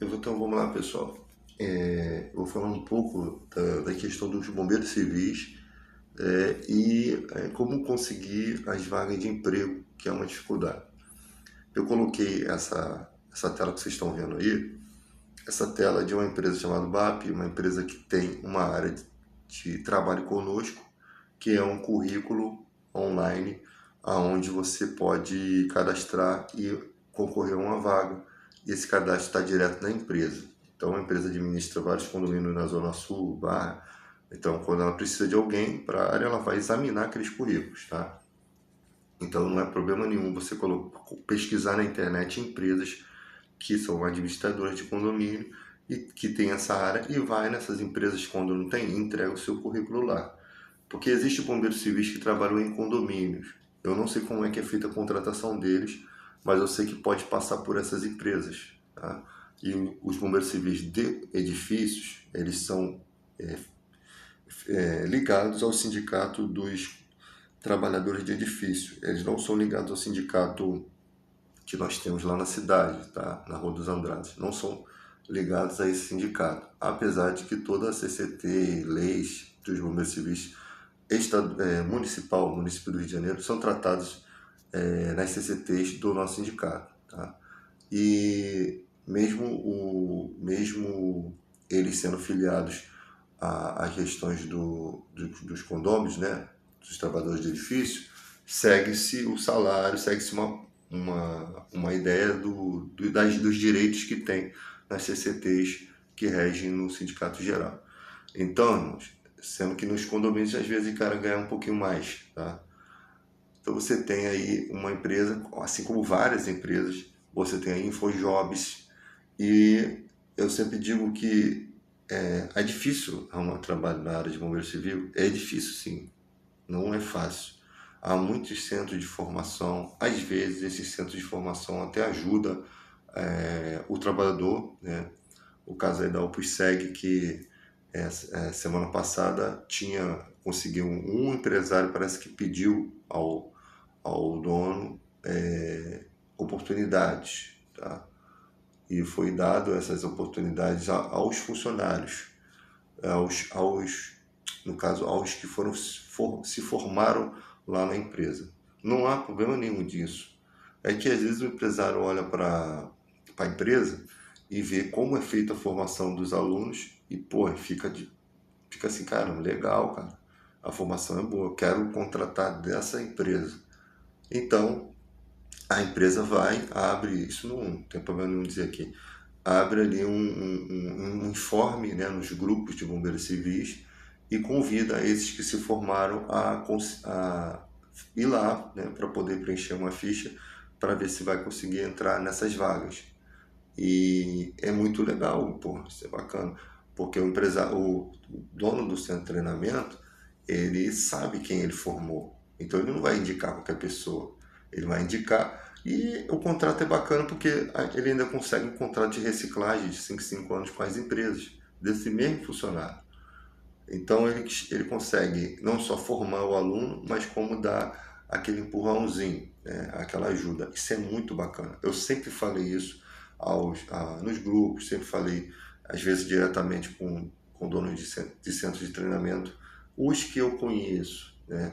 Então vamos lá, pessoal. Eu vou falar um pouco da questão dos bombeiros civis e como conseguir as vagas de emprego, que é uma dificuldade. Eu coloquei essa tela que vocês estão vendo aí, essa tela de uma empresa chamada BAP, uma empresa que tem uma área de trabalho conosco, que é um currículo online, aonde você pode cadastrar e concorrer a uma vaga. E esse cadastro está direto na empresa. Então a empresa administra vários condomínios na Zona Sul, Barra. Então, quando ela precisa de alguém para a área, ela vai examinar aqueles currículos, tá? Então não é problema nenhum você pesquisar na internet empresas que são administradoras de condomínio e que tem essa área e vai nessas empresas quando não tem, entrega o seu currículo lá. Porque existe bombeiros civis que trabalham em condomínios. Eu não sei como é que é feita a contratação deles, mas eu sei que pode passar por essas empresas. Tá? E os bombeiros civis de edifícios, eles são ligados ao sindicato dos trabalhadores de edifício. Eles não são ligados ao sindicato que nós temos lá na cidade, tá? Na Rua dos Andrades. Não são ligados a esse sindicato. Apesar de que toda a CCT, leis dos bombeiros civis municipal, município do Rio de Janeiro, são tratados nas CCTs do nosso sindicato. Tá? E mesmo eles sendo filiados às questões dos condôminos, né, dos trabalhadores de edifício, segue-se o salário, segue-se uma ideia dos direitos que tem nas CCTs que regem no sindicato geral. Então, irmãos, sendo que nos condomínios às vezes o cara ganha um pouquinho mais, tá? Então você tem aí uma empresa, assim como várias empresas, você tem a InfoJobs e eu sempre digo que é difícil arrumar trabalho na área de bombeiro civil, é difícil sim, não é fácil. Há muitos centros de formação, às vezes esses centros de formação até ajudam o trabalhador, né? O caso aí da Opus Seg, que semana passada conseguiu um empresário, parece que pediu ao dono oportunidades, tá? E foi dado essas oportunidades aos funcionários, no caso, aos que se formaram lá na empresa. Não há problema nenhum disso. É que às vezes o empresário olha para a empresa e vê como é feita a formação dos alunos e, pô, fica assim, cara, legal, cara. A formação é boa, eu quero contratar dessa empresa. Então, a empresa vai, abre, isso não tem problema nenhum dizer aqui, abre ali um informe, né, nos grupos de bombeiros civis e convida esses que se formaram a ir lá, né, para poder preencher uma ficha para ver se vai conseguir entrar nessas vagas. E é muito legal, pô, isso é bacana, porque o dono do centro de treinamento, ele sabe quem ele formou. Então ele não vai indicar qualquer pessoa, ele vai indicar e o contrato é bacana porque ele ainda consegue um contrato de reciclagem de 5 em 5 anos com as empresas, desse mesmo funcionário. Então ele consegue não só formar o aluno, mas como dar aquele empurrãozinho, né? Aquela ajuda. Isso é muito bacana. Eu sempre falei isso nos grupos, sempre falei, às vezes diretamente com donos de centros de treinamento, os que eu conheço, né?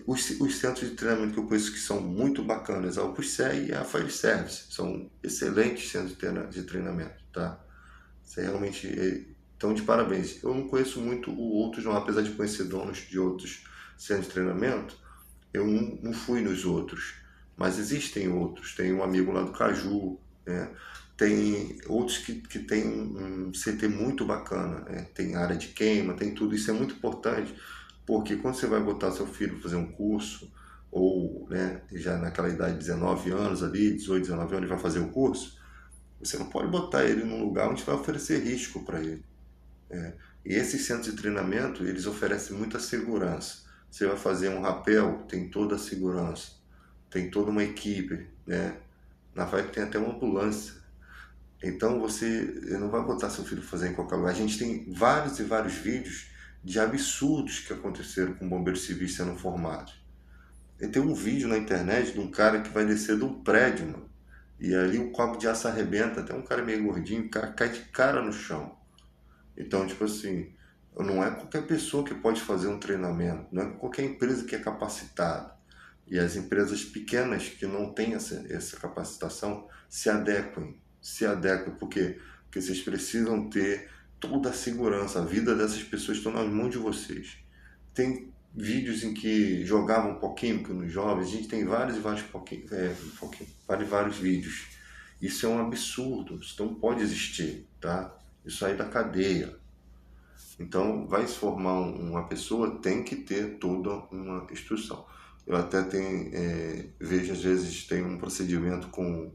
Os centros de treinamento que eu conheço que são muito bacanas, a OPUSEG e a Fire Service, são excelentes centros de treinamento, tá? Você realmente estão de parabéns. Eu não conheço muito outros, não, apesar de conhecer donos de outros centros de treinamento, eu não fui nos outros, mas existem outros. Tem um amigo lá do Caju, né? Tem outros que tem um CT muito bacana, né? Tem área de queima, tem tudo. Isso é muito importante, porque quando você vai botar seu filho para fazer um curso, ou né, já naquela idade de 19 anos ali, 18, 19 anos, ele vai fazer o curso, você não pode botar ele num lugar onde vai oferecer risco para ele. E esses centros de treinamento, eles oferecem muita segurança. Você vai fazer um rapel, tem toda a segurança, tem toda uma equipe, né? Na FAIP tem até uma ambulância. Então você não vai botar seu filho fazer em qualquer lugar. A gente tem vários e vários vídeos de absurdos que aconteceram com bombeiros civis sendo formados. E tem um vídeo na internet de um cara que vai descer de um prédio, mano, E ali o copo de aço arrebenta, até um cara meio gordinho, o cara cai de cara no chão. Então, tipo assim, não é qualquer pessoa que pode fazer um treinamento, não é qualquer empresa que é capacitada. E as empresas pequenas que não têm essa capacitação se adequem, porque vocês precisam ter toda a segurança, a vida dessas pessoas estão nas mãos de vocês. Tem vídeos em que jogavam poquímica nos jovens, a gente tem vários e vários vários, vários vídeos. Isso é um absurdo, isso não pode existir, tá? Isso aí da cadeia. Então, vai se formar uma pessoa, tem que ter toda uma instrução. Eu até vejo às vezes tem um procedimento com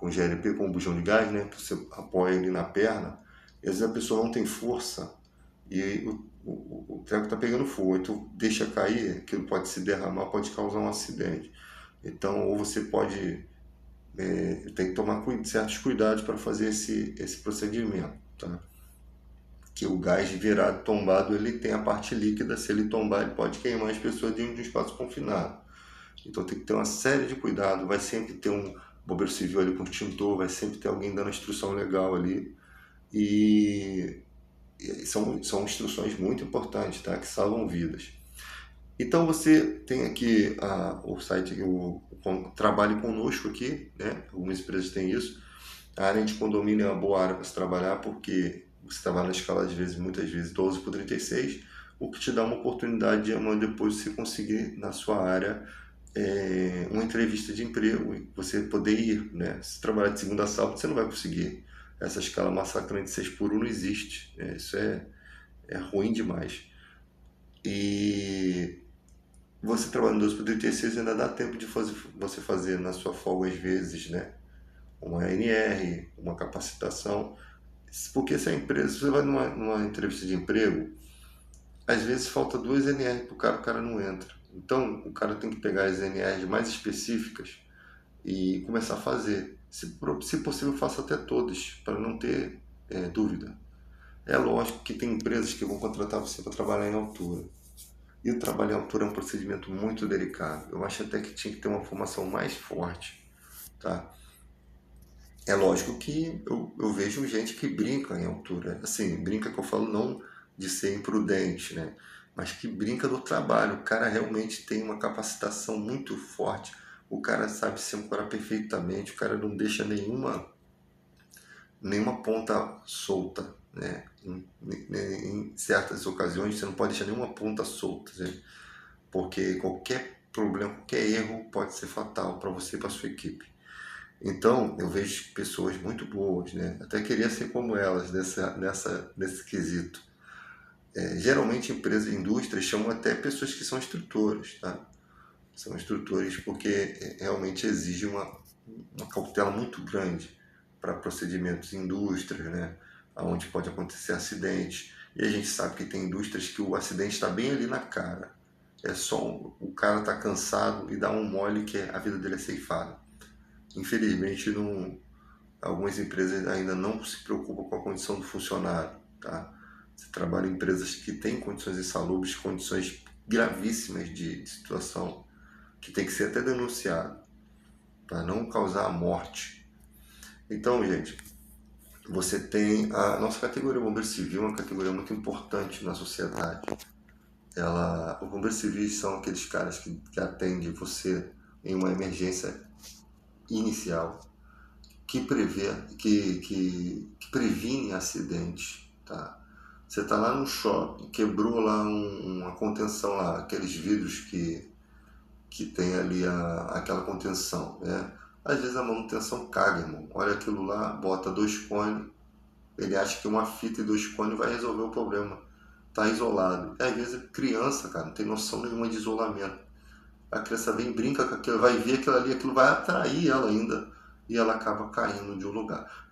GLP, com bujão de gás, né? Que você apoia ele na perna, e às vezes a pessoa não tem força e aí o treco está pegando fogo, aí tu deixa cair, aquilo pode se derramar, pode causar um acidente. Então, ou você pode, tem que tomar certos cuidados para fazer esse procedimento, tá? Que o gás virado, tombado, ele tem a parte líquida, se ele tombar, ele pode queimar as pessoas dentro de um espaço confinado. Então tem que ter uma série de cuidados, vai sempre ter um bombeiro civil ali com extintor, vai sempre ter alguém dando instrução legal ali. E são instruções muito importantes, tá? Que salvam vidas. Então você tem aqui o site, Trabalhe Conosco aqui, né? Algumas empresas têm isso. A área de condomínio é uma boa área para se trabalhar porque você trabalha na escala de vezes, muitas vezes 12 por 36, o que te dá uma oportunidade de amanhã depois você conseguir na sua área uma entrevista de emprego e você poder ir, né? Se trabalhar de segunda a sábado, você não vai conseguir. Essa escala massacrante 6 por 1 não existe. Isso é ruim demais. E você trabalhando 12 por 36 ainda dá tempo de você fazer na sua folga às vezes, né? Uma NR, uma capacitação. Porque se a empresa, se você vai numa entrevista de emprego, às vezes falta 2 NR para o cara não entra. Então, o cara tem que pegar as NRs mais específicas e começar a fazer. Se possível, faça até todas, para não ter dúvida. É lógico que tem empresas que vão contratar você para trabalhar em altura. E o trabalho em altura é um procedimento muito delicado. Eu acho até que tinha que ter uma formação mais forte, tá? É lógico que eu vejo gente que brinca em altura. Assim, brinca que eu falo não de ser imprudente, né? Mas que brinca do trabalho. O cara realmente tem uma capacitação muito forte. O cara sabe se ancorar perfeitamente. O cara não deixa nenhuma ponta solta, né? Em certas ocasiões você não pode deixar nenhuma ponta solta, né? Porque qualquer problema, qualquer erro pode ser fatal para você e para sua equipe. Então, eu vejo pessoas muito boas, né? Até queria ser como elas nesse quesito. Geralmente, empresas e indústrias chamam até pessoas que são instrutores, tá? São instrutores porque realmente exige uma cautela muito grande para procedimentos em indústrias, né? Onde pode acontecer acidentes. E a gente sabe que tem indústrias que o acidente está bem ali na cara. É só o cara tá cansado e dá um mole que a vida dele é ceifada. Infelizmente, algumas empresas ainda não se preocupam com a condição do funcionário, tá? Você trabalha em empresas que têm condições insalubres, condições gravíssimas de situação, que tem que ser até denunciado, para não causar a morte. Então, gente, você tem a nossa categoria Bombeiro Civil, uma categoria muito importante na sociedade. Os bombeiros civis são aqueles caras que atendem você em uma emergência inicial, que prevê, que previne acidentes, tá? Você tá lá no shopping, quebrou lá uma contenção lá, aqueles vidros que tem ali aquela contenção, né? Às vezes a manutenção caga, irmão. Olha aquilo lá, bota 2 cones, ele acha que uma fita e 2 cones vai resolver o problema. Tá isolado. E às vezes criança, cara, não tem noção nenhuma de isolamento. A criança vem, brinca com aquilo, vai ver aquilo ali, aquilo vai atrair ela ainda e ela acaba caindo de um lugar.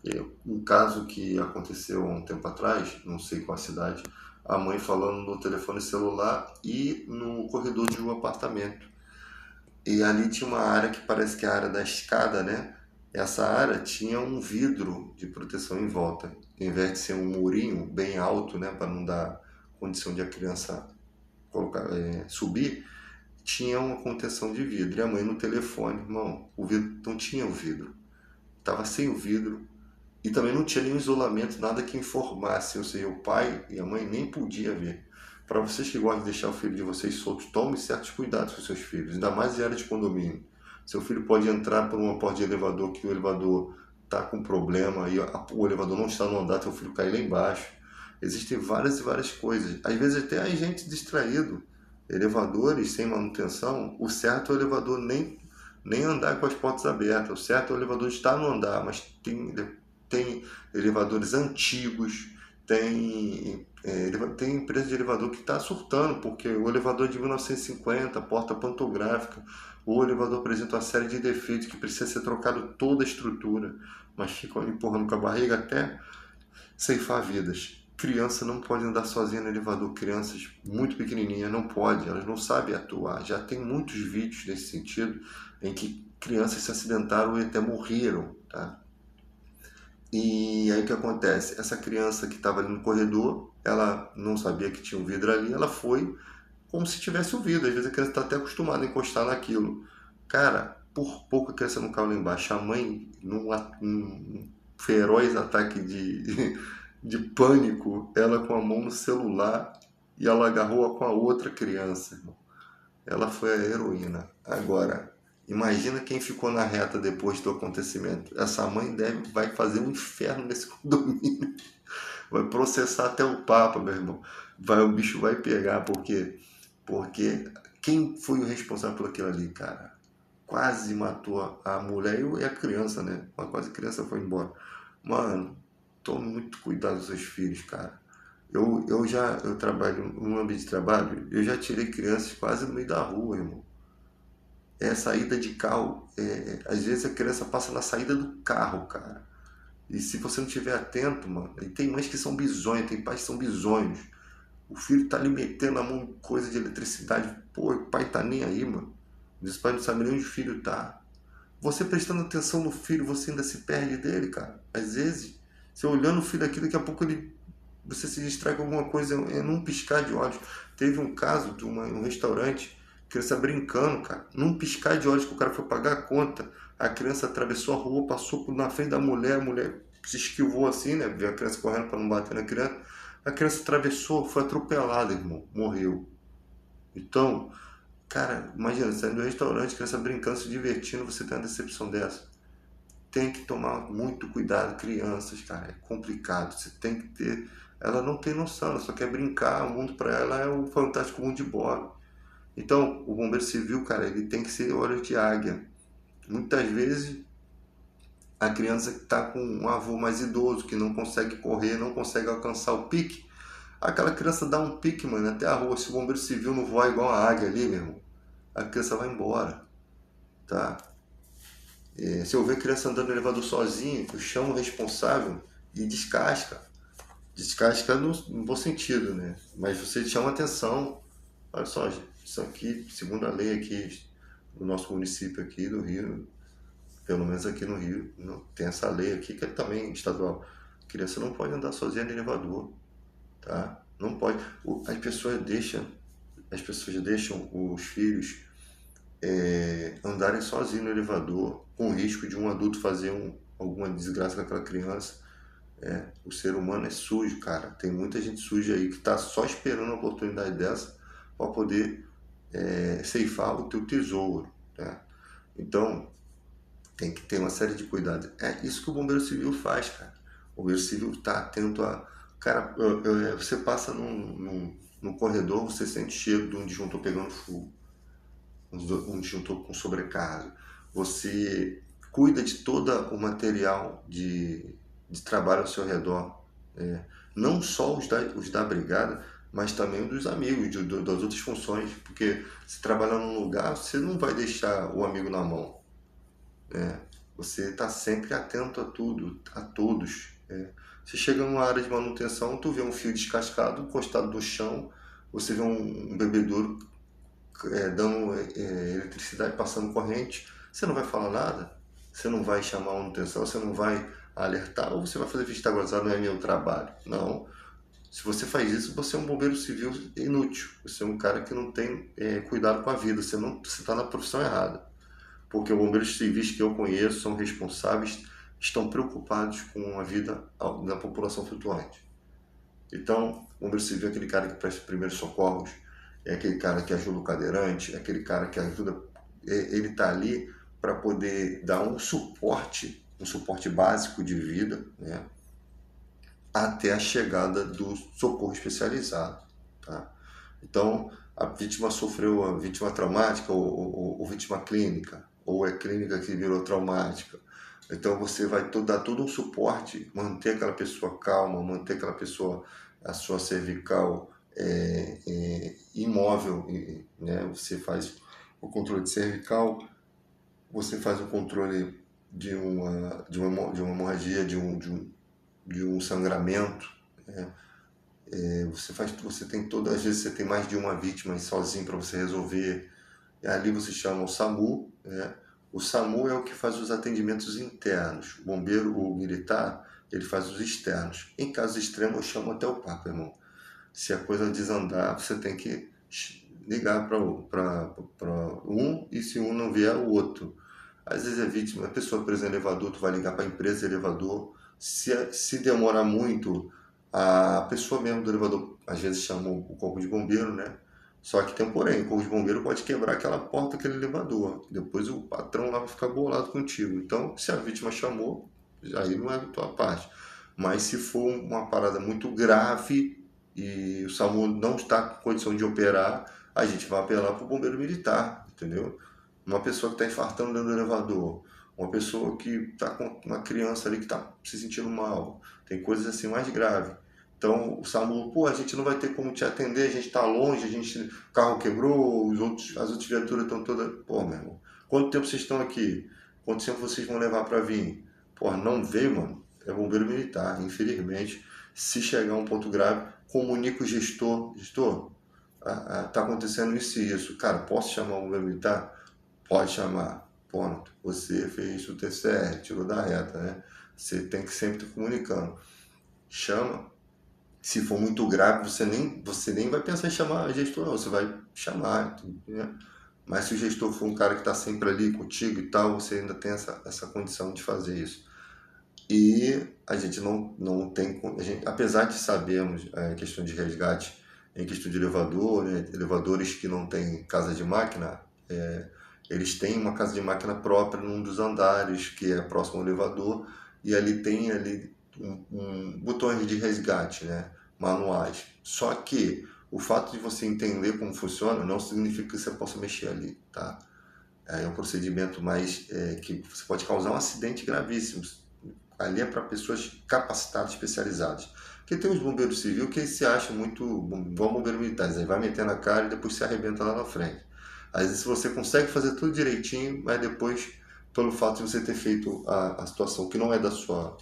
Um caso que aconteceu há um tempo atrás, não sei qual a cidade, a mãe falando no telefone celular e no corredor de um apartamento. E ali tinha uma área que parece que é a área da escada, né? Essa área tinha um vidro de proteção em volta. Em vez de ser um murinho bem alto, né, para não dar condição de a criança subir, tinha uma contenção de vidro. E a mãe no telefone, irmão, o vidro não tinha o vidro. estava sem o vidro e também não tinha nenhum isolamento, nada que informasse, ou seja, o pai e a mãe nem podia ver. Para vocês que gostam de deixar o filho de vocês solto, tome certos cuidados com seus filhos, ainda mais em área de condomínio. Seu filho pode entrar por uma porta de elevador que o elevador está com problema e o elevador não está no andar, seu filho cair lá embaixo. Existem várias e várias coisas. Às vezes até a gente distraído. Elevadores sem manutenção, o certo é o elevador nem andar com as portas abertas. O certo é o elevador estar no andar, mas tem elevadores antigos, tem empresa de elevador que está surtando, porque o elevador é de 1950, porta pantográfica, o elevador apresenta uma série de defeitos que precisa ser trocado toda a estrutura, mas ficam empurrando com a barriga até ceifar vidas. Criança não pode andar sozinha no elevador, crianças muito pequenininhas não podem, elas não sabem atuar. Já tem muitos vídeos nesse sentido em que crianças se acidentaram e até morreram, tá? E aí o que acontece? Essa criança que estava ali no corredor, ela não sabia que tinha um vidro ali, ela foi como se tivesse um vidro. Às vezes a criança está até acostumada a encostar naquilo. Cara, por pouco a criança não caiu lá embaixo. A mãe, num feroz ataque de pânico, ela com a mão no celular e ela agarrou com a outra criança, irmão. Ela foi a heroína. Agora, imagina quem ficou na reta depois do acontecimento. Essa mãe vai fazer um inferno nesse condomínio. Vai processar até o Papa, meu irmão. O bicho vai pegar, porque quem foi o responsável por aquilo ali, cara? Quase matou a mulher e a criança, né? Mas quase a criança foi embora. Mano, tome muito cuidado dos seus filhos, cara. Eu trabalho no ambiente de trabalho, eu já tirei crianças quase no meio da rua, irmão. É saída de carro, às vezes a criança passa na saída do carro, cara. E se você não estiver atento, mano, e tem mães que são bizonhas, tem pais que são bizonhos. O filho tá ali metendo a mão em coisa de eletricidade, pô, o pai tá nem aí, mano. Os pais não sabem nem onde o filho tá. Você prestando atenção no filho, você ainda se perde dele, cara. Às vezes, você olhando o filho aqui, daqui a pouco você se distrai com alguma coisa, é num piscar de olhos. Teve um caso de um restaurante, criança brincando, cara. Num piscar de olhos que o cara foi pagar a conta, a criança atravessou a rua, passou na frente da mulher, a mulher se esquivou assim, né? Viu a criança correndo para não bater na criança. A criança atravessou, foi atropelada, irmão. Morreu. Então, cara, imagina, saindo do restaurante, criança brincando, se divertindo, você tem uma decepção dessa. Tem que tomar muito cuidado, crianças, cara, é complicado. Você tem que ter. Ela não tem noção, ela só quer brincar, o mundo para ela é um fantástico mundo de Bob. Então, o bombeiro civil, cara, ele tem que ser olho de águia. Muitas vezes, a criança que está com um avô mais idoso, que não consegue correr, não consegue alcançar o pique, aquela criança dá um pique, mano, até a rua. Se o bombeiro civil não voar igual a águia ali, meu irmão, a criança vai embora, tá? Se eu ver criança andando no elevador sozinho, eu chamo o responsável e descasca. Descasca no bom sentido, né? Mas você chama atenção. Olha só, gente, isso aqui, segundo a lei aqui do nosso município aqui do Rio, pelo menos aqui no Rio, não, tem essa lei aqui que é também estadual. A criança não pode andar sozinha no elevador, tá? Não pode. As pessoas deixam os filhos andarem sozinhos no elevador, com o risco de um adulto fazer alguma desgraça com aquela criança. O ser humano é sujo, cara. Tem muita gente suja aí que está só esperando uma oportunidade dessa para poder ceifar o teu tesouro, né? Então, tem que ter uma série de cuidados. É isso que o bombeiro civil faz, cara. O bombeiro civil está atento a... Cara, você passa num corredor, você sente cheiro de um disjuntor pegando fogo, um disjuntor com sobrecarga. Você cuida de todo o material de trabalho ao seu redor. Não só os da brigada, mas também dos amigos, das outras funções. Porque se trabalhar num lugar, você não vai deixar o amigo na mão. Você está sempre atento a tudo, a todos. Você chega numa área de manutenção, tu vê um fio descascado, encostado no chão, você vê um bebedouro dando eletricidade, passando corrente, você não vai falar nada, você não vai chamar a manutenção, você não vai alertar, ou você vai fazer vista grossa, não é meu trabalho. Não. Se você faz isso, você é um bombeiro civil inútil, você é um cara que não tem cuidado com a vida, você está na profissão errada. Porque os bombeiros civis que eu conheço são responsáveis, estão preocupados com a vida da população flutuante. Então, o bombeiro civil é aquele cara que presta primeiros socorros, é aquele cara que ajuda o cadeirante, é aquele cara que ajuda, ele está ali para poder dar um suporte básico de vida, né, até a chegada do socorro especializado, tá? Então, a vítima sofreu a vítima traumática ou vítima clínica, ou é clínica que virou traumática. Então, você vai dar todo um suporte, manter aquela pessoa calma, manter aquela pessoa, a sua cervical imóvel, né? Você faz o controle de cervical, você faz o controle de uma hemorragia, de um sangramento, né? Você tem às vezes você tem mais de uma vítima sozinho para você resolver. E ali você chama o SAMU, né? O SAMU é o que faz os atendimentos internos. O bombeiro, o militar, ele faz os externos. Em casos extremos, eu chamo até o Papa, irmão. Se a coisa desandar, você tem que ligar para um, e se um não vier, o outro. Às vezes é vítima, a pessoa presa em elevador, tu vai ligar para a empresa de elevador. Se demorar muito, a pessoa mesmo do elevador, às vezes chama o corpo de bombeiro, né? Só que tem um porém, o corpo de bombeiro pode quebrar aquela porta, aquele elevador. Depois o patrão lá vai ficar bolado contigo. Então, se a vítima chamou, aí não é da tua parte. Mas se for uma parada muito grave e o SAMU não está com condição de operar, a gente vai apelar para o bombeiro militar, entendeu? Uma pessoa que está infartando dentro do elevador, uma pessoa que está com uma criança ali que está se sentindo mal, tem coisas assim mais graves. Então o SAMU, pô, a gente não vai ter como te atender, a gente está longe, o carro quebrou, as outras viaturas estão todas. Pô, meu irmão, quanto tempo vocês estão aqui? Quanto tempo vocês vão levar para vir? Pô, não veio, mano. É bombeiro militar, infelizmente. Se chegar a um ponto grave, comunica o gestor. Gestor, tá acontecendo isso e isso. Cara, posso chamar o bombeiro militar? Pode chamar. Ponto. Você fez o TCR, tirou da reta, né? Você tem que sempre estar comunicando. Chama. Se for muito grave, você nem vai pensar em chamar gestor, não. Você vai chamar, né? Mas se o gestor for um cara que está sempre ali contigo e tal, você ainda tem essa condição de fazer isso. E a gente não tem, apesar de sabermos a questão de resgate em questão de elevador, né? Elevadores que não têm casa de máquina, eles têm uma casa de máquina própria num dos andares que é próximo ao elevador, e ali tem botões de resgate, né? Manuais. Só que o fato de você entender como funciona não significa que você possa mexer ali, tá? É um procedimento mais que você pode causar um acidente gravíssimo. Ali é para pessoas capacitadas, especializadas. Porque tem os bombeiros civis que se acham muito igual bombeiros militares, aí vai metendo a cara e depois se arrebenta lá na frente. Às vezes você consegue fazer tudo direitinho, mas depois, pelo fato de você ter feito a situação que não é da sua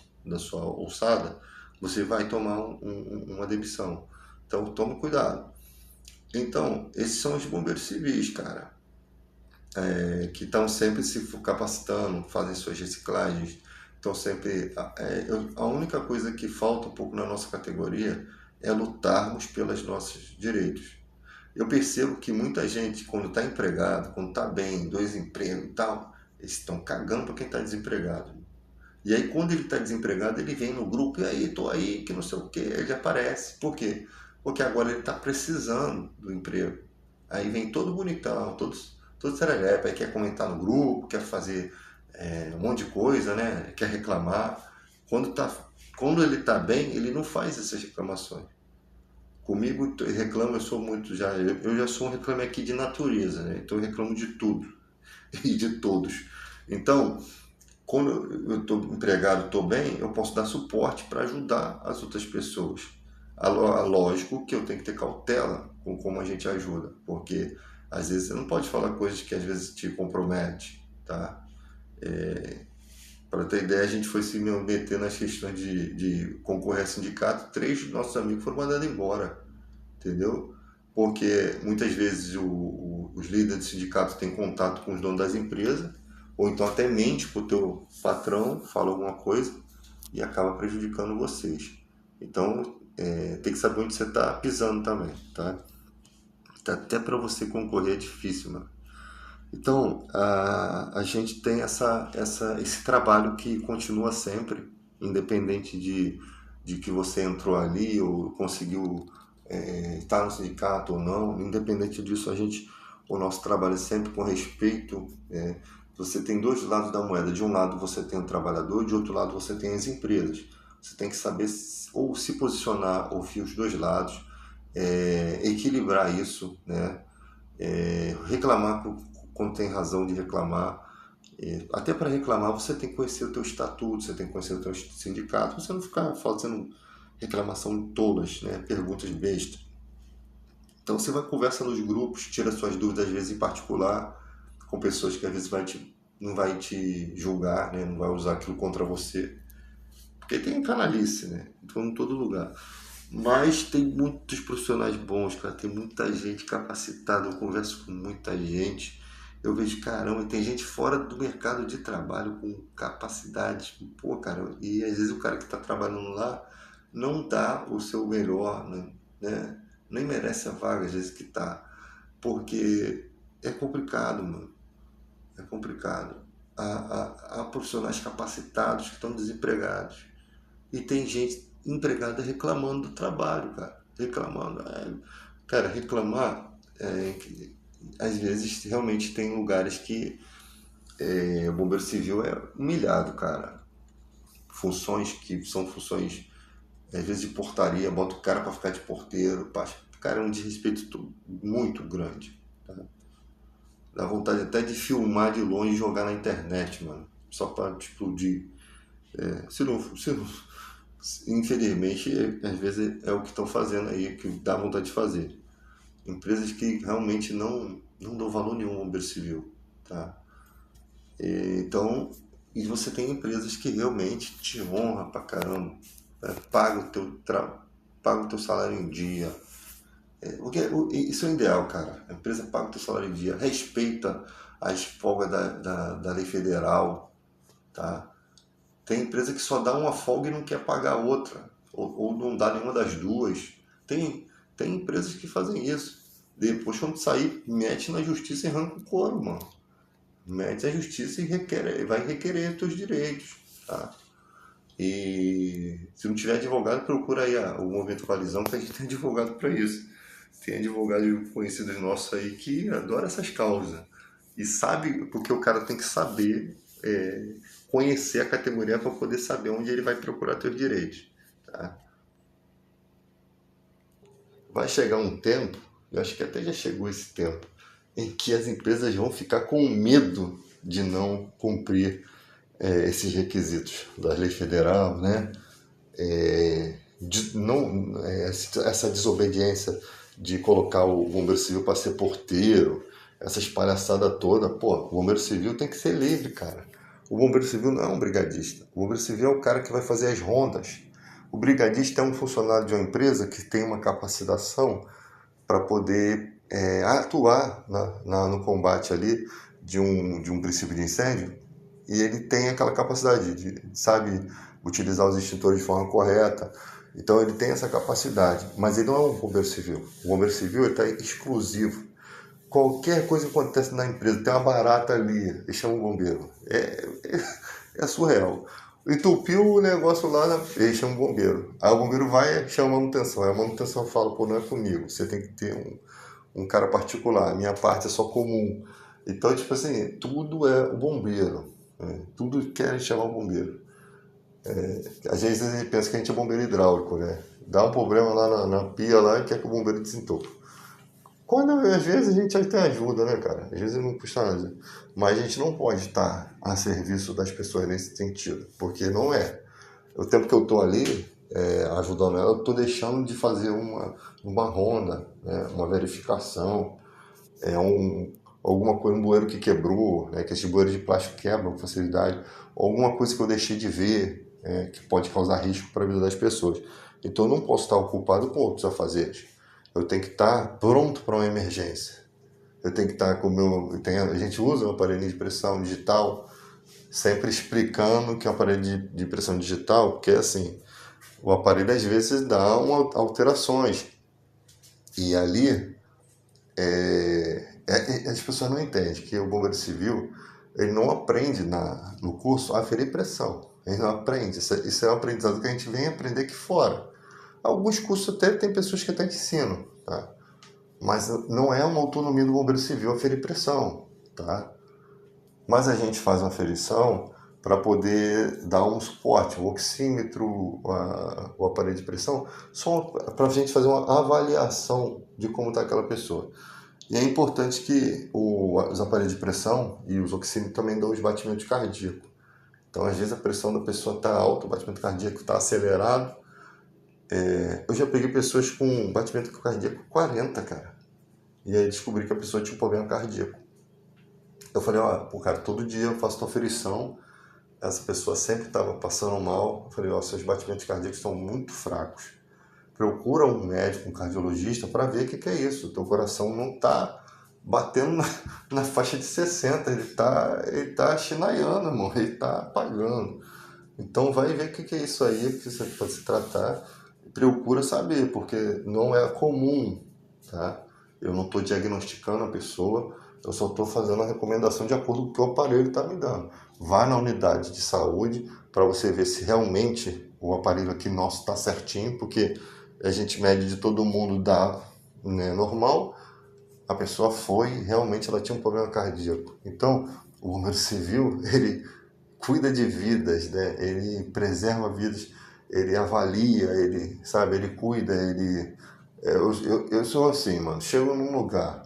alçada, você vai tomar uma demissão. Então tome cuidado. Então, esses são os bombeiros civis, cara, que estão sempre se capacitando, fazem suas reciclagens, estão sempre. A única coisa que falta um pouco na nossa categoria é lutarmos pelos nossos direitos. Eu percebo que muita gente, quando está empregado, quando está bem, dois empregos e tal, eles estão cagando para quem está desempregado. E aí, quando ele está desempregado, ele vem no grupo, e aí, tô aí, que não sei o que, ele aparece. Por quê? Porque agora ele está precisando do emprego. Aí vem todo bonitão, todo serelepe, aí quer comentar no grupo, quer fazer um monte de coisa, né? Quer reclamar. Quando ele está bem, ele não faz essas reclamações. Comigo, reclamo, eu sou muito já. Eu já sou um reclame aqui de natureza, né? Então eu reclamo de tudo e de todos. Então, quando eu estou empregado, estou bem, eu posso dar suporte para ajudar as outras pessoas. Lógico que eu tenho que ter cautela com como a gente ajuda, porque às vezes você não pode falar coisas que às vezes te comprometem, tá? Para ter ideia, a gente foi se meter nas questões de concorrer a sindicato, 3 dos nossos amigos foram mandados embora, entendeu? Porque muitas vezes os líderes do sindicato têm contato com os donos das empresas, ou então até mente para o teu patrão, fala alguma coisa e acaba prejudicando vocês. Então, tem que saber onde você está pisando também, tá? Até para você concorrer é difícil, mano. Então, a gente tem esse trabalho que continua sempre, independente de que você entrou ali ou conseguiu estar no sindicato ou não, independente disso, o nosso trabalho é sempre com respeito. Você tem dois lados da moeda. De um lado você tem o trabalhador, de outro lado você tem as empresas. Você tem que saber ou se posicionar, ouvir os dois lados, equilibrar isso, né? Reclamar quando tem razão de reclamar. Até para reclamar você tem que conhecer o teu estatuto, você tem que conhecer o teu sindicato, você não ficar fazendo reclamação tolas, né? Perguntas bestas. Então você vai conversa nos grupos, tira suas dúvidas às vezes em particular com pessoas que às vezes não vai te julgar, né? Não vai usar aquilo contra você, porque tem canalice, né? Então em todo lugar. Mas tem muitos profissionais bons, cara. Tem muita gente capacitada. Eu converso com muita gente. Eu vejo, caramba, tem gente fora do mercado de trabalho com capacidade. Pô, cara, e às vezes o cara que está trabalhando lá não dá o seu melhor, né? Nem merece a vaga, às vezes que tá. Porque é complicado, mano. É complicado. Há profissionais capacitados que estão desempregados. E tem gente empregada reclamando do trabalho, cara. Reclamando. Cara, reclamar, às vezes realmente tem lugares que o bombeiro civil é humilhado, cara. Funções que são funções, às vezes, de portaria, bota o cara pra ficar de porteiro. Cara, é um desrespeito muito grande. Tá? Dá vontade até de filmar de longe e jogar na internet, mano. Só pra explodir. Se não, infelizmente, às vezes é o que estão fazendo aí, que dá vontade de fazer. Empresas que realmente não dão valor nenhum ao bombeiro civil, tá? Então, e você tem empresas que realmente te honram pra caramba, né? Paga o teu salário em dia. Isso é o ideal, cara. A empresa paga o teu salário em dia, respeita as folgas da lei federal, tá? Tem empresa que só dá uma folga e não quer pagar a outra, ou não dá nenhuma das duas. Tem empresas que fazem isso. Depois, quando sair, mete na justiça e arranca o couro, mano. Mete a justiça e vai requerer os teus direitos, tá? E se não tiver advogado, procura aí o Movimento Coalizão, que a gente tem advogado para isso. Tem advogado conhecidos nossos aí que adora essas causas. E sabe, porque o cara tem que saber conhecer a categoria para poder saber onde ele vai procurar seus direitos. Tá? Vai chegar um tempo, eu acho que até já chegou esse tempo, em que as empresas vão ficar com medo de não cumprir esses requisitos da lei federal, né? Essa desobediência de colocar o bombeiro civil para ser porteiro, essas palhaçadas toda, pô, o bombeiro civil tem que ser livre, cara. O bombeiro civil não é um brigadista. O bombeiro civil é o cara que vai fazer as rondas. O brigadista é um funcionário de uma empresa que tem uma capacitação para poder atuar no combate ali de um princípio de incêndio, e ele tem aquela capacidade sabe, utilizar os extintores de forma correta. Então ele tem essa capacidade, mas ele não é um bombeiro civil. O bombeiro civil está exclusivo. Qualquer coisa que acontece na empresa, tem uma barata ali, eles chamam o bombeiro. É surreal. Entupiu o negócio lá, eles chamam o bombeiro. Aí o bombeiro vai e chama a manutenção. Aí a manutenção fala, pô, não é comigo, você tem que ter um cara particular, a minha parte é só comum. Então, tipo assim, tudo é o bombeiro. Tudo querem chamar o bombeiro. Às vezes a gente pensa que a gente é bombeiro hidráulico, né? Dá um problema lá na pia lá e quer que o bombeiro desentope. Quando às vezes a gente até ajuda, né, cara? Às vezes não custa nada. Mas a gente não pode estar a serviço das pessoas nesse sentido, porque não é. O tempo que eu tô ali ajudando ela, eu tô deixando de fazer uma ronda, né? Uma verificação, alguma coisa, um bueiro que quebrou, né? Que esses bueiros de plástico quebram com facilidade, ou alguma coisa que eu deixei de ver, que pode causar risco para a vida das pessoas. Então eu não posso estar ocupado com outros afazeres. Eu tenho que estar pronto para uma emergência. Eu tenho que estar com o meu. A gente usa um aparelho de pressão digital, sempre explicando que é um aparelho de pressão digital, porque assim, o aparelho às vezes dá alterações. E ali As pessoas não entendem que o bombeiro civil, ele não aprende no curso a aferir pressão. Ele não aprende. Isso é um aprendizado que a gente vem aprender aqui fora. Alguns cursos até tem pessoas que até ensinam, tá? Mas não é uma autonomia do bombeiro civil aferir pressão, tá? Mas a gente faz uma aferição para poder dar um suporte, o oxímetro, o aparelho de pressão, só para a gente fazer uma avaliação de como está aquela pessoa. E é importante que os aparelhos de pressão e os oxímetros também dão os batimentos cardíacos. Então, às vezes, a pressão da pessoa está alta, o batimento cardíaco está acelerado. Eu já peguei pessoas com batimento cardíaco 40, cara. E aí descobri que a pessoa tinha um problema cardíaco. Eu falei, ó, pô, cara, todo dia eu faço tua aferição, essa pessoa sempre estava passando mal. Eu falei, ó, seus batimentos cardíacos estão muito fracos. Procura um médico, um cardiologista, para ver o que é isso. O teu coração não está batendo na faixa de 60, ele tá chinaiando, irmão, ele tá apagando. Então vai ver o que é isso aí, que você pode se tratar. Procura saber, porque não é comum, tá? Eu não estou diagnosticando a pessoa, eu só estou fazendo a recomendação de acordo com o que o aparelho está me dando. Vá na unidade de saúde para você ver se realmente o aparelho aqui nosso está certinho, porque a gente mede de todo mundo, dá, né, normal. A pessoa foi, realmente ela tinha um problema cardíaco. Então, o bombeiro civil, ele cuida de vidas, né? Ele preserva vidas, ele avalia, ele, sabe, ele cuida, ele... eu sou assim, mano, chego num lugar,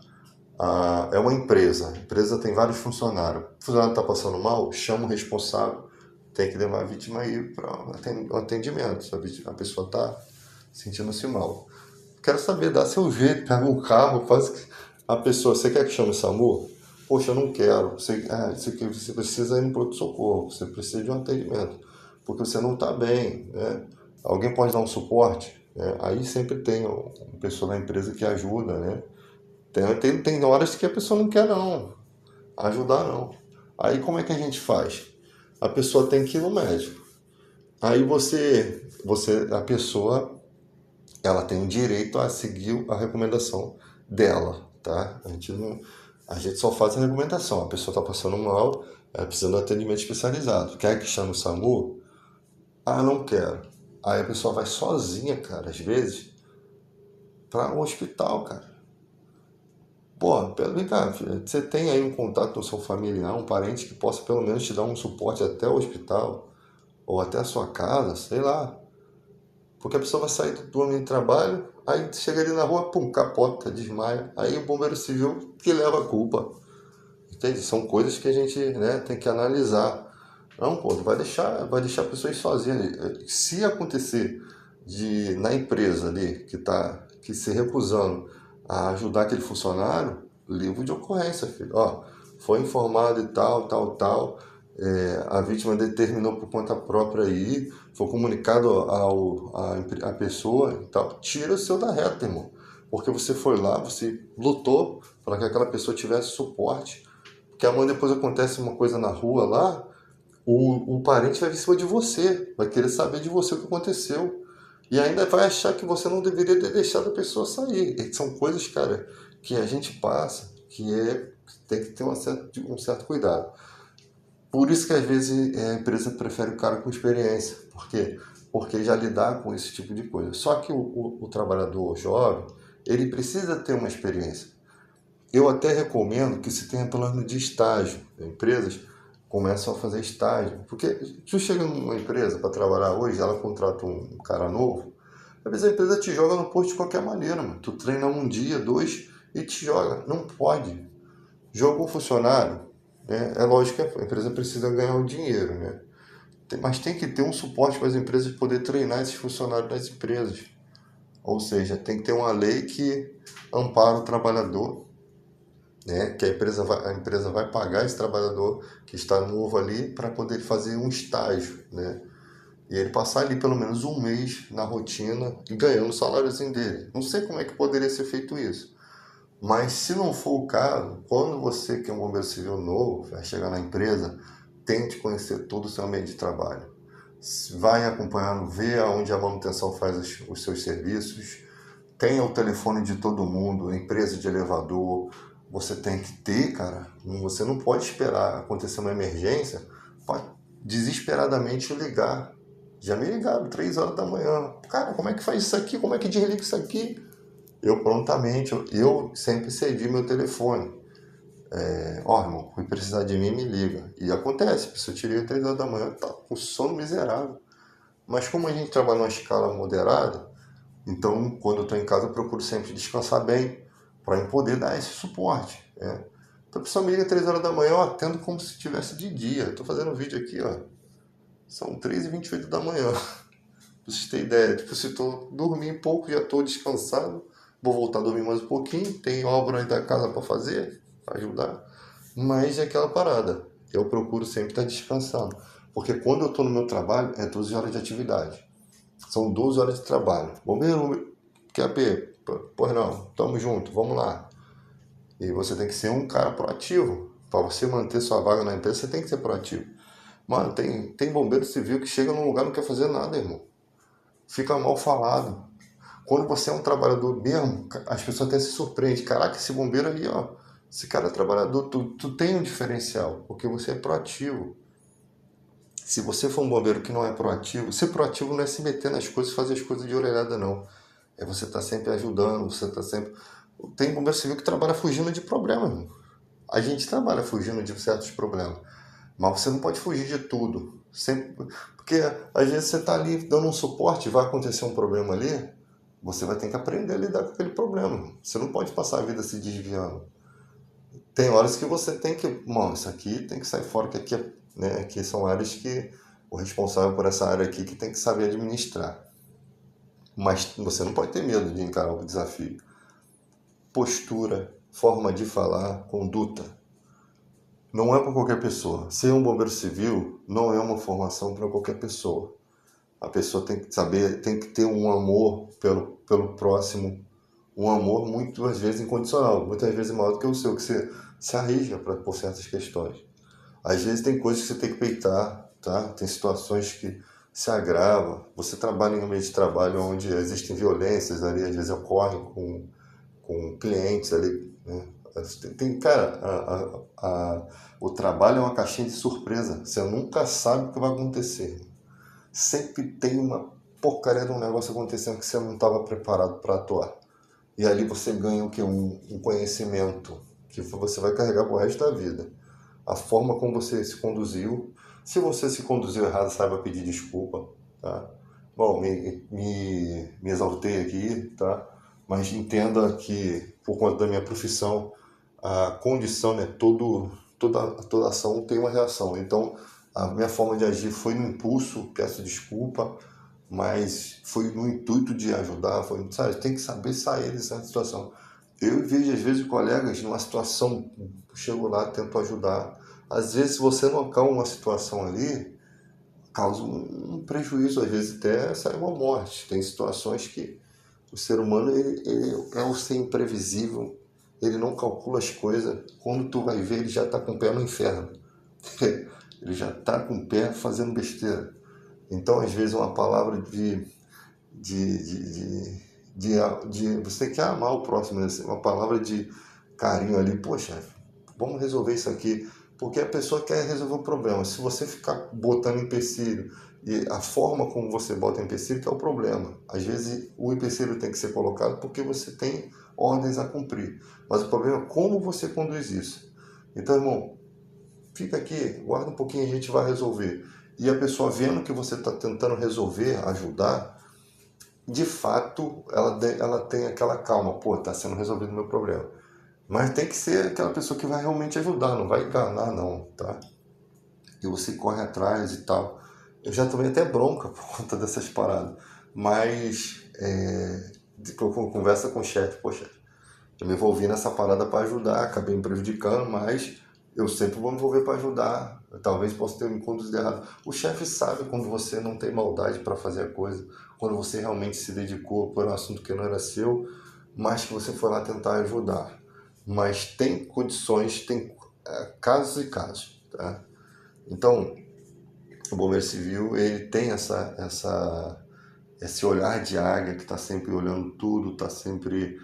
é uma empresa, a empresa tem vários funcionários, o funcionário está passando mal, chama o responsável, tem que levar a vítima aí para o atendimento, a pessoa está sentindo-se mal. Quero saber, dá seu jeito, pega um carro, faz a pessoa, você quer que chame o SAMU? Poxa, eu não quero. Você precisa ir no pronto-socorro, você precisa de um atendimento, porque você não está bem, né? Alguém pode dar um suporte, né? Aí sempre tem uma pessoa da empresa que ajuda, né? Tem horas que a pessoa não quer não, ajudar não. Aí como é que a gente faz? A pessoa tem que ir no médico. Aí a pessoa, ela tem o direito a seguir a recomendação dela, tá? A gente só faz a recomendação. A pessoa está passando mal, ela precisa de um atendimento especializado. Quer que chame o SAMU? Ah, não quero. Aí a pessoa vai sozinha, cara, às vezes, para o hospital, cara. Pô, vem cá, filha, você tem aí um contato com o seu familiar, um parente que possa pelo menos te dar um suporte até o hospital, ou até a sua casa, sei lá. Porque a pessoa vai sair do ambiente de trabalho, aí chega ali na rua, pum, capota, desmaia. Aí o bombeiro civil que leva a culpa. Entende? São coisas que a gente, né, tem que analisar. Não, pô, vai deixar pessoas sozinhas. Se acontecer na empresa ali que se recusando a ajudar aquele funcionário, livro de ocorrência, filho. Ó, foi informado e tal, tal, tal. A vítima determinou por conta própria aí, foi comunicado a pessoa e tal. Tira o seu da reta, irmão. Porque você foi lá, você lutou para que aquela pessoa tivesse suporte. Porque amanhã depois acontece uma coisa na rua lá, o parente vai vir em cima de você, vai querer saber de você o que aconteceu. E ainda vai achar que você não deveria ter deixado a pessoa sair. E são coisas, cara, que a gente passa, tem que ter um certo cuidado. Por isso que às vezes a empresa prefere o cara com experiência. Por quê? Porque já lidar com esse tipo de coisa. Só que o trabalhador jovem, ele precisa ter uma experiência. Eu até recomendo que se tenha plano de estágio. Empresas começam a fazer estágio. Porque tu chega numa empresa para trabalhar hoje, ela contrata um cara novo, às vezes a empresa te joga no posto de qualquer maneira, mano. Tu treina um dia, dois e te joga. Não pode. Jogou o funcionário, né? É lógico que a empresa precisa ganhar o dinheiro, né? Mas tem que ter um suporte para as empresas poder treinar esses funcionários das empresas. Ou seja, tem que ter uma lei que ampara o trabalhador, né? Que a empresa vai pagar esse trabalhador que está novo ali para poder fazer um estágio, né? E ele passar ali pelo menos um mês na rotina e ganhando o saláriozinho dele. Não sei como é que poderia ser feito isso. Mas se não for o caso, quando você que é um bombeiro civil novo, vai chegar na empresa, tente conhecer todo o seu ambiente de trabalho. Vai acompanhando, vê aonde a manutenção faz os seus serviços, tenha o telefone de todo mundo, empresa de elevador, você tem que ter, cara, você não pode esperar acontecer uma emergência para desesperadamente ligar. Já me ligaram 3 horas da manhã. Cara, como é que faz isso aqui? Como é que desliga isso aqui? Eu prontamente, eu sempre cedi meu telefone. Ó, irmão, se precisar de mim, me liga. E acontece, a pessoa te liga 3 horas da manhã, tá com sono miserável. Mas como a gente trabalha numa escala moderada, então quando eu estou em casa eu procuro sempre descansar bem, para eu poder dar esse suporte. Né? Então a pessoa me liga 3 horas da manhã, eu atendo como se estivesse de dia. Estou fazendo um vídeo aqui, ó. São 3h28 da manhã. Pra vocês terem ideia, tipo, se eu dormir pouco, já estou descansado, vou voltar a dormir mais um pouquinho, tem obra aí da casa para fazer, para ajudar, mas é aquela parada, eu procuro sempre estar descansando, porque quando eu estou no meu trabalho, é 12 horas de atividade, são 12 horas de trabalho, bombeiro, QAP, pois não, tamo junto, vamos lá, e você tem que ser um cara proativo, para você manter sua vaga na empresa, você tem que ser proativo. Mano, tem bombeiro civil que chega num lugar e não quer fazer nada, irmão, fica mal falado. Quando você é um trabalhador mesmo, as pessoas até se surpreendem. Caraca, esse bombeiro aí, ó, esse cara é trabalhador, tu tem um diferencial, porque você é proativo. Se você for um bombeiro que não é proativo, ser proativo não é se meter nas coisas e fazer as coisas de orelhada, não. É você estar sempre ajudando, você tá sempre. Tem bombeiro civil que trabalha fugindo de problemas, irmão. A gente trabalha fugindo de certos problemas. Mas você não pode fugir de tudo. Sempre. Porque às vezes você está ali dando um suporte, vai acontecer um problema ali, você vai ter que aprender a lidar com aquele problema. Você não pode passar a vida se desviando. Tem horas que você tem que, mano, isso aqui tem que sair fora, que aqui, né, aqui são áreas que o responsável por essa área aqui que tem que saber administrar. Mas você não pode ter medo de encarar o desafio. Postura, forma de falar, conduta. Não é para qualquer pessoa. Ser um bombeiro civil não é uma formação para qualquer pessoa. A pessoa tem que saber, tem que ter um amor pelo próximo, um amor muitas vezes incondicional, muitas vezes maior do que o seu, que você se arrisca por certas questões. Às vezes tem coisas que você tem que peitar, tá? Tem situações que se agravam. Você trabalha em um meio de trabalho onde existem violências ali, às vezes ocorrem com clientes ali, né? Cara, o trabalho é uma caixinha de surpresa. Você nunca sabe o que vai acontecer. Sempre tem uma porcaria de um negócio acontecendo que você não estava preparado para atuar. E ali você ganha o que? Um conhecimento que você vai carregar pro resto da vida. A forma como você se conduziu. Se você se conduziu errado, saiba pedir desculpa, tá? Bom, me exaltei aqui, tá? Mas entenda que, por conta da minha profissão, a condição, né? Toda ação tem uma reação. Então, a minha forma de agir foi no impulso, peço desculpa, mas foi no intuito de ajudar, foi, sabe, tem que saber sair dessa situação. Eu vejo às vezes colegas numa situação, chego lá, tento ajudar. Às vezes, se você não acalma uma situação ali, causa um prejuízo, às vezes até sai uma morte. Tem situações que o ser humano ele é um ser imprevisível, ele não calcula as coisas. Quando tu vai ver, ele já está com o pé no inferno. Ele já está com o pé fazendo besteira. Então, às vezes, uma palavra de, de, você tem que amar o próximo, né? Uma palavra de carinho ali, poxa, vamos resolver isso aqui, porque a pessoa quer resolver o problema. Se você ficar botando empecilho, e a forma como você bota empecilho que é o problema. Às vezes o empecilho tem que ser colocado porque você tem ordens a cumprir, mas o problema é como você conduz isso. Então, irmão, fica aqui, guarda um pouquinho, a gente vai resolver. E a pessoa vendo que você está tentando resolver, ajudar, de fato, ela tem aquela calma, pô, está sendo resolvido o meu problema. Mas tem que ser aquela pessoa que vai realmente ajudar, não vai enganar não, tá? E você corre atrás e tal. Eu já tomei até bronca por conta dessas paradas. Mas, conversa com o chefe, poxa, eu me envolvi nessa parada para ajudar, acabei me prejudicando, mas eu sempre vou me envolver para ajudar. Eu talvez possa ter me conduzido errado. O chefe sabe quando você não tem maldade para fazer a coisa, quando você realmente se dedicou por um assunto que não era seu, mas que você foi lá tentar ajudar. Mas tem condições, tem casos e casos, tá? Então, o bombeiro civil ele tem esse olhar de águia que está sempre olhando tudo, está sempre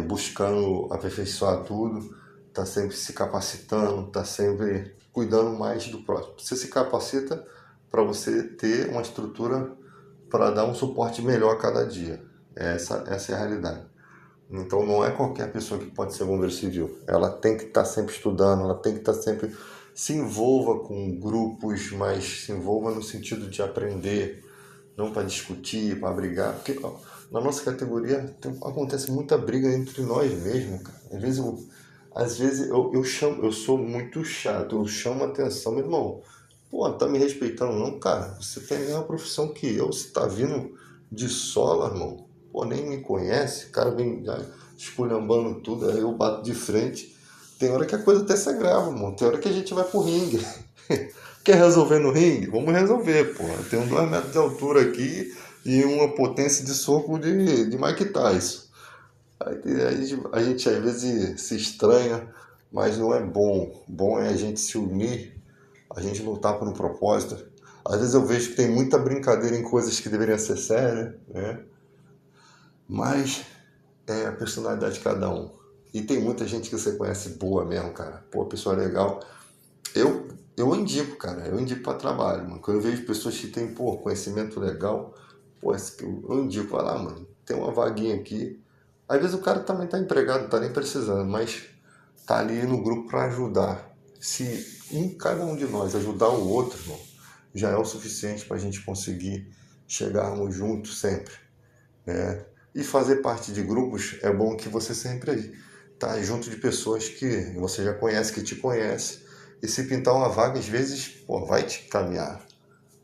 buscando aperfeiçoar tudo. tá sempre se capacitando, tá sempre cuidando mais do próximo. Você se capacita para você ter uma estrutura para dar um suporte melhor a cada dia. Essa é a realidade. Então não é qualquer pessoa que pode ser bombeiro civil. Ela tem que estar sempre estudando, ela tem que estar sempre se envolva com grupos, mas se envolva no sentido de aprender, não para discutir, para brigar. Porque ó, na nossa categoria acontece muita briga entre nós mesmos, cara. Às vezes eu sou muito chato, eu chamo a atenção, meu irmão. Pô, tá me respeitando não, cara? Você tem a mesma profissão que eu, você tá vindo de sola, irmão. Pô, nem me conhece, o cara vem já esculhambando tudo, aí eu bato de frente. Tem hora que a coisa até se agrava, irmão. Tem hora que a gente vai pro ringue. Quer resolver no ringue? Vamos resolver, pô. Eu tenho 2 metros de altura aqui e uma potência de soco de Mike Tyson. Aí a gente às vezes se estranha, mas não é bom. Bom é a gente se unir, a gente lutar por um propósito. Às vezes eu vejo que tem muita brincadeira em coisas que deveriam ser sérias, né? Mas é a personalidade de cada um. E tem muita gente que você conhece boa mesmo, cara. Pô, pessoa legal. Eu indico, cara. Eu indico para trabalho, mano. Quando eu vejo pessoas que têm, pô, conhecimento legal, pô, eu indico, vai lá, mano. Tem uma vaguinha aqui. Às vezes o cara também tá empregado, não tá nem precisando, mas tá ali no grupo para ajudar. Se cada um de nós ajudar o outro, irmão, já é o suficiente para a gente conseguir chegarmos juntos sempre, né? E fazer parte de grupos é bom que você sempre tá junto de pessoas que você já conhece, que te conhece. E se pintar uma vaga, às vezes, pô, vai te caminhar.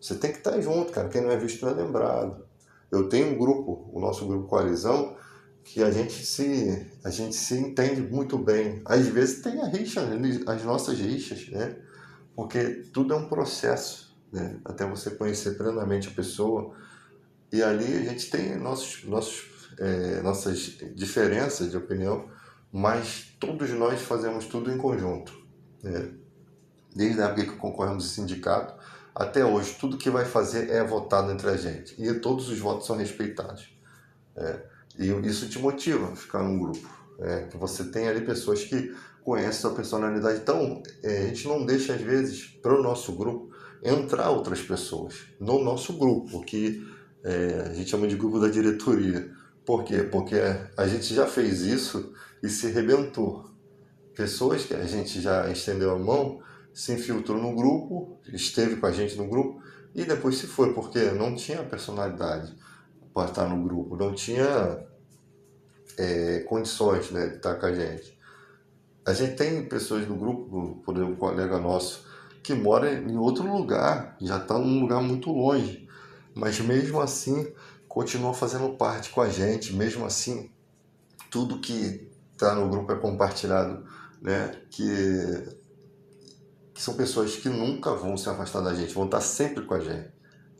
Você tem que estar junto, cara. Quem não é visto não é lembrado. Eu tenho um grupo, o nosso grupo Coalizão, que a gente se entende muito bem. Às vezes tem a rixa, as nossas rixas, né? Porque tudo é um processo, né? Até você conhecer plenamente a pessoa. E ali a gente tem nossas diferenças de opinião, mas todos nós fazemos tudo em conjunto, né? Desde a época que concorremos em sindicato até hoje, tudo que vai fazer é votado entre a gente. E todos os votos são respeitados. E isso te motiva a ficar num grupo. Que você tem ali pessoas que conhecem sua personalidade. Então, a gente não deixa, às vezes, para o nosso grupo, entrar outras pessoas no nosso grupo, que a gente chama de grupo da diretoria. Por quê? Porque a gente já fez isso e se arrebentou. Pessoas que a gente já estendeu a mão, se infiltrou no grupo, esteve com a gente no grupo e depois se foi, porque não tinha personalidade para estar no grupo, não tinha condições, né, de estar com a gente. A gente tem pessoas do grupo, por exemplo, um colega nosso, que mora em outro lugar, já está num lugar muito longe, mas mesmo assim continua fazendo parte com a gente, mesmo assim tudo que está no grupo é compartilhado, né? Que são pessoas que nunca vão se afastar da gente, vão estar sempre com a gente.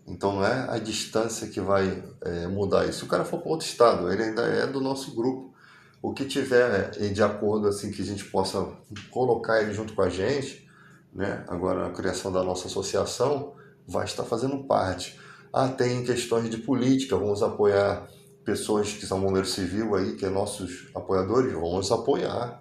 Então não é a distância que vai mudar isso. Se o cara for para outro estado, ele ainda é do nosso grupo. O que tiver de acordo assim que a gente possa colocar ele junto com a gente, né? Agora a criação da nossa associação vai estar fazendo parte. Ah, tem questões de política, vamos apoiar pessoas que são bombeiro civil aí, que é nossos apoiadores, vamos apoiar.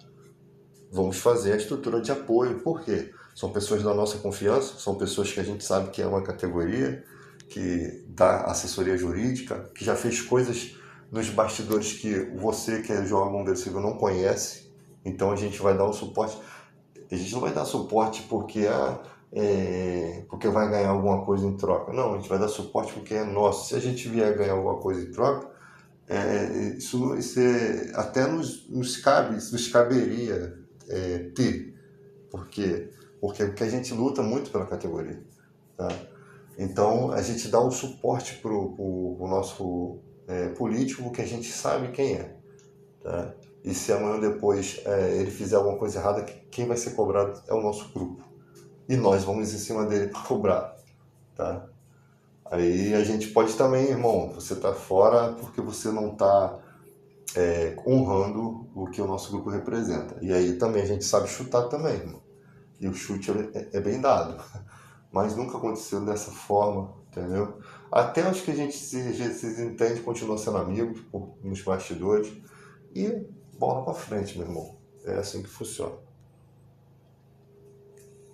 Vamos fazer a estrutura de apoio. Por quê? São pessoas da nossa confiança, são pessoas que a gente sabe que é uma categoria, que dá assessoria jurídica, que já fez coisas nos bastidores que você, que é jovem bombeiro civil, não conhece. Então a gente vai dar um suporte. A gente não vai dar suporte porque vai ganhar alguma coisa em troca. Não, a gente vai dar suporte porque é nosso. Se a gente vier ganhar alguma coisa em troca, isso até nos caberia ter, porque, porque a gente luta muito pela categoria, tá? Então a gente dá um suporte pro nosso político que a gente sabe quem é, tá? E se amanhã depois ele fizer alguma coisa errada, quem vai ser cobrado é o nosso grupo. E nós vamos em cima dele para cobrar, tá? Aí a gente pode também, irmão, você tá fora porque você não tá honrando o que o nosso grupo representa. E aí também a gente sabe chutar também, irmão. E o chute é bem dado. Mas nunca aconteceu dessa forma, entendeu? Até acho que a gente se entende, continua sendo amigo nos bastidores. E bola pra frente, meu irmão. É assim que funciona.